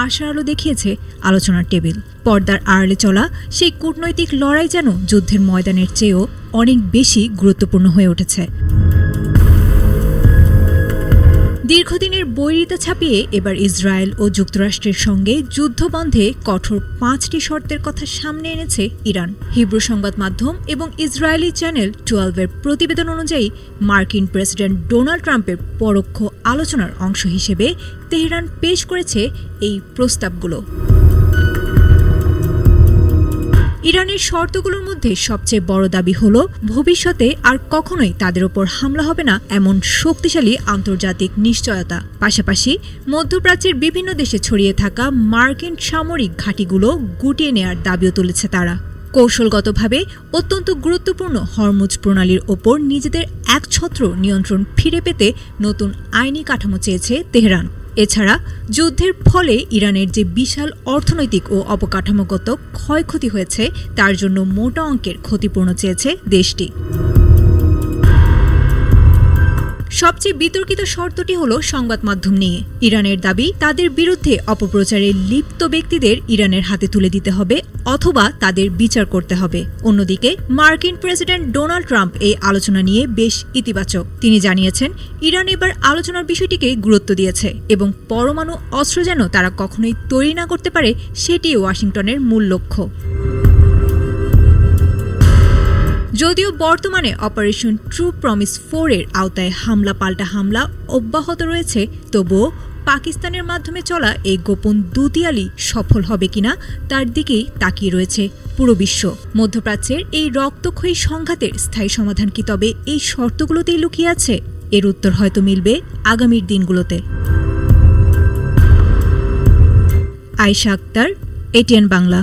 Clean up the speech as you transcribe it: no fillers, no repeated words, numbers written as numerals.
আশার আলো দেখিয়েছে আলোচনার টেবিল। পর্দার আড়ালে চলা সেই কূটনৈতিক লড়াই যেন যুদ্ধের ময়দানের চেয়েও অনেক বেশি গুরুত্বপূর্ণ হয়ে উঠেছে। দীর্ঘদিনের বৈরিতা ছাপিয়ে এবার ইসরায়েল ও যুক্তরাষ্ট্রের সঙ্গে যুদ্ধবন্ধে কঠোর 5টি শর্তের কথা সামনে এনেছে ইরান। হিব্রু সংবাদ মাধ্যম এবং ইসরায়েলি চ্যানেল 12-এর প্রতিবেদন অনুযায়ী মার্কিন প্রেসিডেন্ট ডোনাল্ড ট্রাম্পের পরোক্ষ আলোচনার অংশ হিসেবে তেহরান পেশ করেছে এই প্রস্তাবগুলো। ইরানের শর্তগুলোর মধ্যে সবচেয়ে বড় দাবি হল ভবিষ্যতে আর কখনোই তাদের ওপর হামলা হবে না এমন শক্তিশালী আন্তর্জাতিক নিশ্চয়তা। পাশাপাশি মধ্যপ্রাচ্যের বিভিন্ন দেশে ছড়িয়ে থাকা মার্কিন সামরিক ঘাঁটিগুলো গুটিয়ে নেয়ার দাবিও তুলেছে তারা। কৌশলগতভাবে অত্যন্ত গুরুত্বপূর্ণ হরমুজ প্রণালীর ওপর নিজেদের একছত্র নিয়ন্ত্রণ ফিরে পেতে নতুন আইনি কাঠামো চেয়েছে তেহরান। এছাড়া যুদ্ধের ফলে ইরানের যে বিশাল অর্থনৈতিক ও অবকাঠামোগত ক্ষয়ক্ষতি হয়েছে তার জন্য মোটা অঙ্কের ক্ষতিপূরণ চেয়েছে দেশটি। সবচেয়ে বিতর্কিত শর্তটি হল সংবাদ মাধ্যম নিয়ে। ইরানের দাবি তাদের বিরুদ্ধে অপপ্রচারে লিপ্ত ব্যক্তিদের ইরানের হাতে তুলে দিতে হবে অথবা তাদের বিচার করতে হবে। অন্যদিকে মার্কিন প্রেসিডেন্ট ডোনাল্ড ট্রাম্প এই আলোচনা নিয়ে বেশ ইতিবাচক। তিনি জানিয়েছেন ইরান এবার আলোচনার বিষয়টিকে গুরুত্ব দিয়েছে এবং পরমাণু অস্ত্র যেন তারা কখনোই তৈরি না করতে পারে সেটি ওয়াশিংটনের মূল লক্ষ্য। যদিও বর্তমানে অপারেশন ট্রু প্রমিস 4-এর আওতায় হামলা পাল্টা হামলা অব্যাহত রয়েছে, তবুও পাকিস্তানের মাধ্যমে চলা এই গোপন দুতিয়ালি সফল হবে কিনা তার দিকেই তাকিয়ে রয়েছে পুরো বিশ্ব। মধ্যপ্রাচ্যের এই রক্তক্ষয়ী সংঘাতের স্থায়ী সমাধান কি তবে এই শর্তগুলোতেই লুকিয়ে আছে? এর উত্তর হয়তো মিলবে আগামীর দিনগুলোতে। আয়েশা আক্তার, ATN বাংলা।